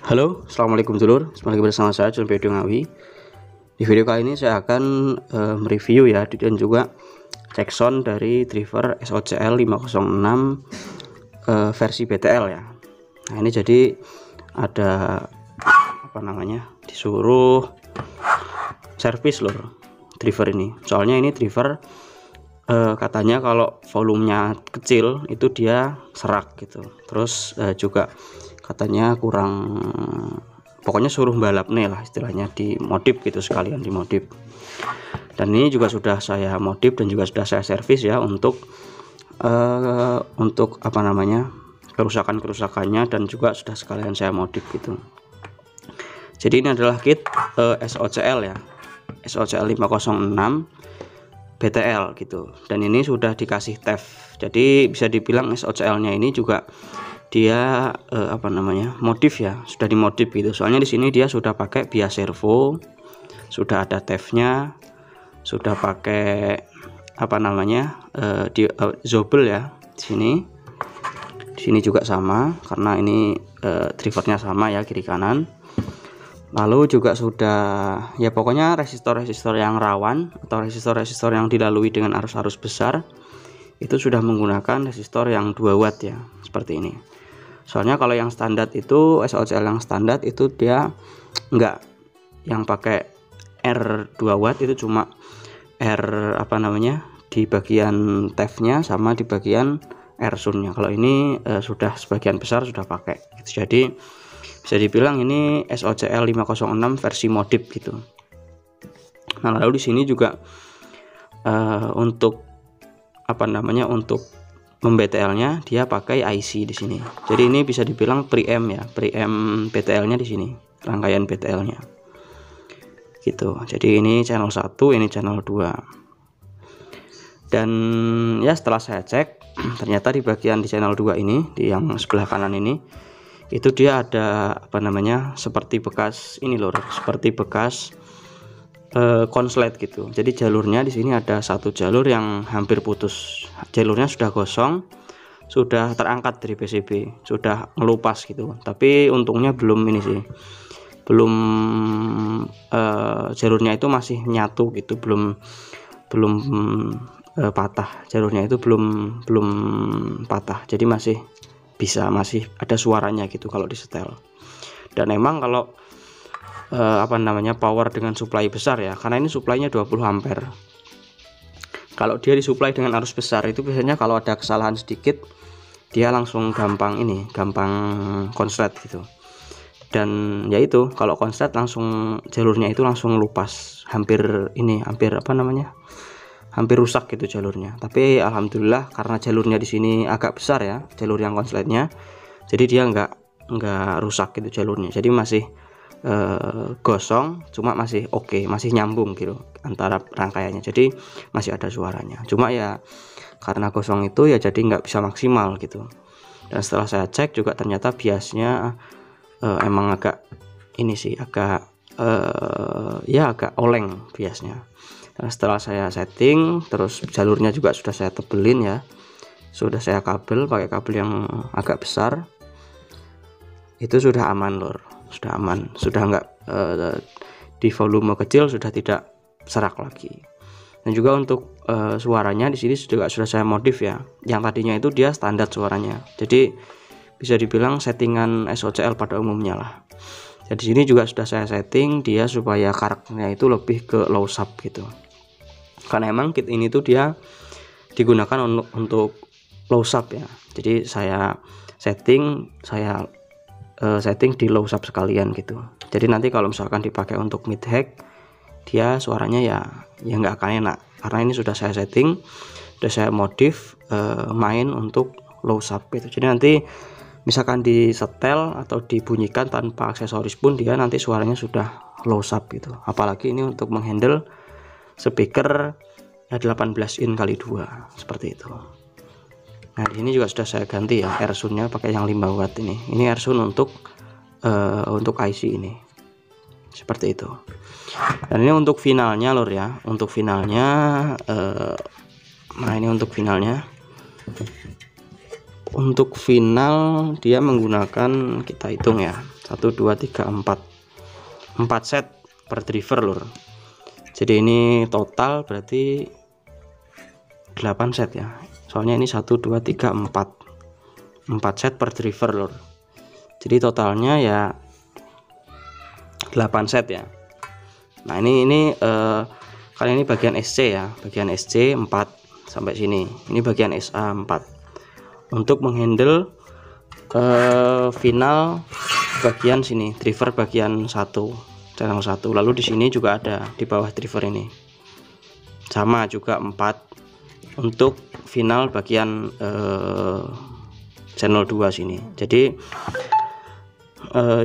Halo, assalamualaikum dulur. Kembali bersama saya Junpedo Ngawi. Di video kali ini saya akan mereview ya dan juga cek sound dari driver SOCL 506 versi BTL ya. Nah ini jadi ada disuruh servis lur driver ini. Soalnya ini driver katanya kalau volumenya kecil itu dia serak gitu. Terus juga katanya kurang, pokoknya suruh balap nih lah istilahnya, dimodif gitu, sekalian dimodif. Dan ini juga sudah saya modif dan juga sudah saya servis ya untuk kerusakannya, dan juga sudah sekalian saya modif gitu. Jadi ini adalah kit SOCL ya, SOCL 506 BTL gitu, dan ini sudah dikasih TEF. Jadi bisa dibilang SOCL nya ini juga dia modif ya, sudah dimodif gitu. Soalnya di sini dia sudah pakai bias servo, sudah ada TEF-nya, sudah pakai zobel ya. Di sini juga sama karena ini drivernya sama ya, kiri kanan. Lalu juga sudah ya, pokoknya resistor-resistor yang rawan atau resistor-resistor yang dilalui dengan arus-arus besar itu sudah menggunakan resistor yang 2 watt ya, seperti ini. Soalnya kalau yang standar itu, SOCL yang standar itu dia enggak yang pakai R 2 watt, itu cuma R di bagian TEF-nya sama di bagian R sun-nya. Kalau ini sudah sebagian besar sudah pakai gitu. Jadi bisa dibilang ini SOCL 506 versi modif gitu. Nah, lalu di sini juga untuk BTL-nya dia pakai IC di sini. Jadi ini bisa dibilang preamp ya, preamp BTL-nya di sini, rangkaian BTL-nya. Gitu. Jadi ini channel 1, ini channel 2. Dan ya setelah saya cek, ternyata di bagian di channel 2 ini, di yang sebelah kanan ini, itu dia ada seperti bekas ini lor, seperti bekas konslet gitu. Jadi jalurnya di sini ada satu jalur yang hampir putus. Jalurnya sudah gosong, sudah terangkat dari PCB, sudah ngelupas gitu. Tapi untungnya belum ini sih, belum jalurnya itu masih nyatu gitu, belum patah. Jalurnya itu belum patah. Jadi masih ada suaranya gitu kalau disetel. Dan emang kalau power dengan suplai besar ya, karena ini suplainya 20 ampere. Kalau dia disuplai dengan arus besar itu biasanya kalau ada kesalahan sedikit dia langsung gampang konslet gitu. Dan ya itu, kalau konslet langsung jalurnya itu langsung lupas, hampir rusak gitu jalurnya. Tapi alhamdulillah karena jalurnya di sini agak besar ya, jalur yang konsletnya, jadi dia nggak rusak gitu jalurnya. Jadi masih gosong, cuma masih oke, masih nyambung gitu antara rangkaiannya, jadi masih ada suaranya. Cuma ya karena gosong itu ya jadi nggak bisa maksimal gitu. Dan setelah saya cek juga ternyata biasnya emang agak oleng biasnya. Dan setelah saya setting, terus jalurnya juga sudah saya tebelin ya, sudah saya pakai kabel yang agak besar, itu sudah aman lor, sudah aman, sudah nggak di volume kecil sudah tidak serak lagi. Dan juga untuk suaranya di sini juga sudah saya modif ya, yang tadinya itu dia standar suaranya, jadi bisa dibilang settingan SOCL pada umumnya lah. Jadi sini juga sudah saya setting dia supaya karakternya itu lebih ke low sub gitu, karena emang kit ini tuh dia digunakan untuk low sub ya. Jadi saya setting di low sub sekalian gitu. Jadi nanti kalau misalkan dipakai untuk mid hack, dia suaranya ya nggak akan enak, karena ini sudah saya setting, sudah saya modif main untuk low sub gitu. Jadi nanti misalkan disetel atau dibunyikan tanpa aksesoris pun dia nanti suaranya sudah low sub gitu. Apalagi ini untuk menghandle speaker 18 in kali 2 seperti itu. Nah di sini juga sudah saya ganti ya, R sun-nya pakai yang 5 watt ini. Ini R sun untuk IC ini, seperti itu. Dan ini untuk finalnya lor ya, untuk finalnya nah ini untuk finalnya Untuk final dia menggunakan, kita hitung ya, 1 2 3 4 set per driver lur. Jadi ini total berarti 8 set ya, soalnya ini 1 2 3 4 set per driver lur. Jadi totalnya ya 8 set ya. Nah ini kali ini bagian SC ya, bagian SC 4 sampai sini, ini bagian SA 4 untuk menghandle final bagian sini, driver bagian 1 carang 1. Lalu di sini juga ada di bawah driver ini sama juga 4 untuk final bagian channel 2 sini. Jadi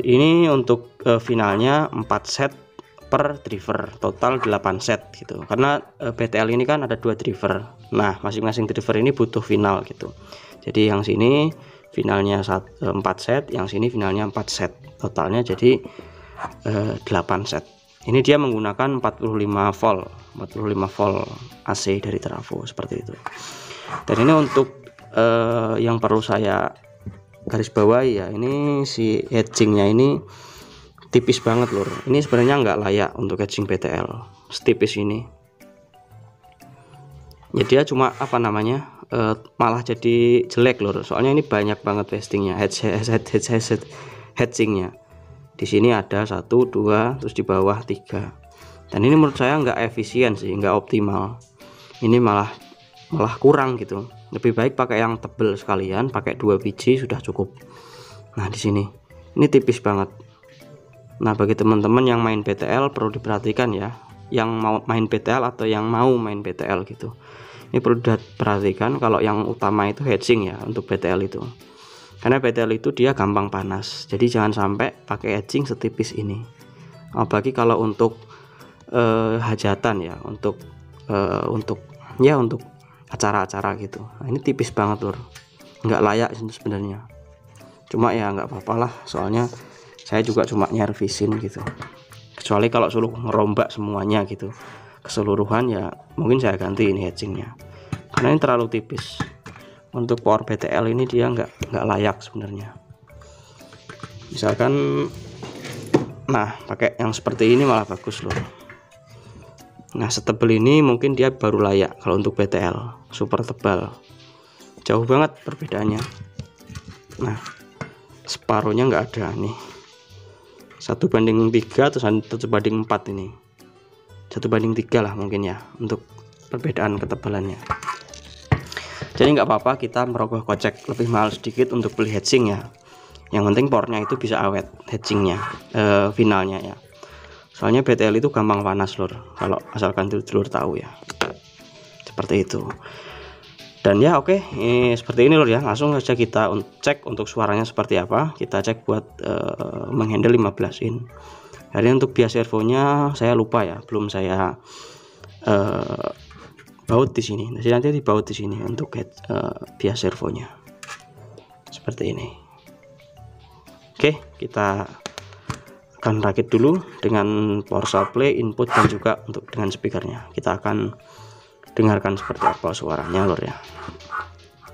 ini untuk finalnya 4 set per driver, total 8 set gitu, karena BTL ini kan ada 2 driver. Nah masing-masing driver ini butuh final gitu. Jadi yang sini finalnya 4 set, yang sini finalnya 4 set, totalnya jadi 8 set. Ini dia menggunakan 45 volt AC dari trafo seperti itu. Dan ini untuk yang perlu saya garis bawahi ya, ini si hedgingnya ini tipis banget lur. Ini sebenarnya nggak layak untuk hedging BTL setipis ini. Ya dia cuma apa namanya, malah jadi jelek lur. Soalnya ini banyak banget wastingnya, hedgingnya. Di sini ada 1 2 terus di bawah 3. Dan ini menurut saya nggak efisien sih, nggak optimal. Ini malah kurang gitu. Lebih baik pakai yang tebel sekalian, pakai 2 biji sudah cukup. Nah di sini ini tipis banget. Nah bagi teman-teman yang main BTL perlu diperhatikan ya, yang mau main BTL atau yang mau main BTL gitu, ini perlu diperhatikan kalau yang utama itu hedging ya untuk BTL itu, karena BTL itu dia gampang panas. Jadi jangan sampai pakai hedging setipis ini, apalagi kalau untuk hajatan ya, untuk acara-acara gitu. Nah, ini tipis banget lur, nggak layak sebenarnya. Cuma ya nggak apa-apa lah, soalnya saya juga cuma nyervisin gitu. Kecuali kalau suruh ngerombak semuanya gitu keseluruhan ya mungkin saya ganti ini hedgingnya, karena ini terlalu tipis. Untuk power BTL ini dia nggak layak sebenarnya. Misalkan nah pakai yang seperti ini malah bagus loh. Nah setebel ini mungkin dia baru layak kalau untuk BTL super tebal, jauh banget perbedaannya. Nah separuhnya nggak ada nih, 1:3 atau 1:4, ini 1:3 lah mungkin ya untuk perbedaan ketebalannya. Jadi nggak apa-apa kita merogoh kocek lebih mahal sedikit untuk beli hedging ya, yang penting powernya itu bisa awet hedgingnya, finalnya ya. Soalnya BTL itu gampang panas lur, kalau asalkan dulur tahu ya, seperti itu. Dan ya oke, seperti ini lur ya. Langsung saja kita cek untuk suaranya seperti apa. Kita cek buat menghandle 15 in. Jadi untuk bias servonya saya lupa ya, belum saya baut di sini. Jadi nanti dibaut di sini untuk bias servonya. Seperti ini. Oke, kita akan rakit dulu dengan power supply, input dan juga untuk dengan speakernya. Kita akan dengarkan seperti apa suaranya lur ya.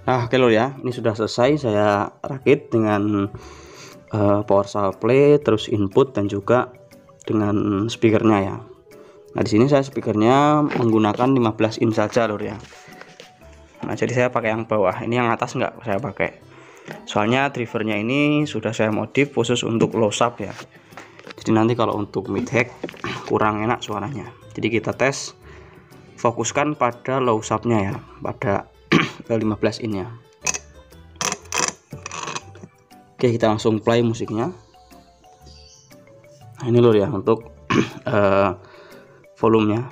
Nah oke lur ya, ini sudah selesai saya rakit dengan power supply, terus input dan juga dengan speakernya ya. Nah di sini saya speakernya menggunakan 15 in saja lur ya. Nah jadi saya pakai yang bawah, ini yang atas nggak saya pakai, soalnya drivernya ini sudah saya modif khusus untuk low sub ya. Jadi nanti kalau untuk mid hack kurang enak suaranya. Jadi kita tes, fokuskan pada low subnya ya, pada 15 in ya. Oke kita langsung play musiknya. Nah ini lur ya untuk volumenya.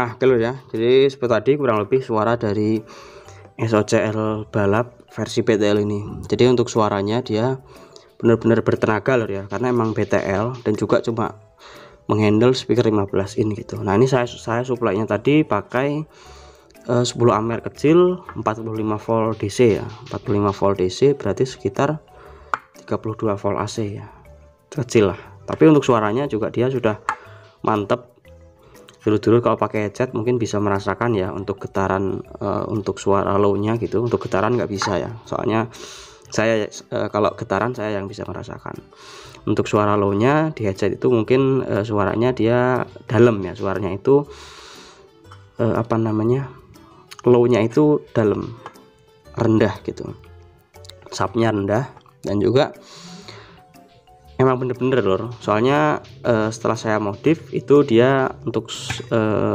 Nah kalau ya, jadi seperti tadi kurang lebih suara dari SOCL balap versi BTL ini. Jadi untuk suaranya dia benar-benar bertenaga loh ya, karena emang BTL dan juga cuma menghandle speaker 15 in gitu. Nah ini saya supply-nya tadi pakai 10 ampere kecil 45 volt DC ya, 45 volt DC berarti sekitar 32 volt AC ya, kecil lah. Tapi untuk suaranya juga dia sudah mantep. Dulu kalau pakai headset mungkin bisa merasakan ya untuk getaran, untuk suara low-nya gitu. Untuk getaran nggak bisa ya, soalnya saya kalau getaran saya yang bisa merasakan. Untuk suara low-nya di headset itu mungkin suaranya dia dalam ya, suaranya itu apa namanya, low-nya itu dalam, rendah gitu, subnya rendah, dan juga emang bener-bener lor. Soalnya setelah saya modif itu dia untuk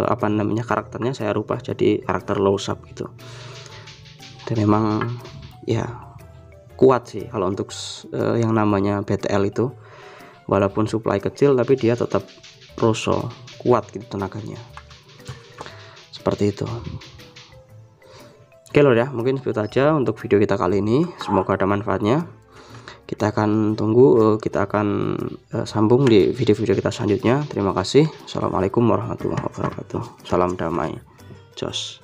apa namanya, karakternya saya rubah jadi karakter low sub gitu. Dan memang ya kuat sih kalau untuk yang namanya BTL itu, walaupun supply kecil tapi dia tetap roso kuat gitu tenaganya, seperti itu. Oke lor ya, mungkin seperti aja untuk video kita kali ini, semoga ada manfaatnya. Kita akan tunggu, kita akan sambung di video-video kita selanjutnya. Terima kasih. Assalamualaikum warahmatullahi wabarakatuh. Salam damai. Jos.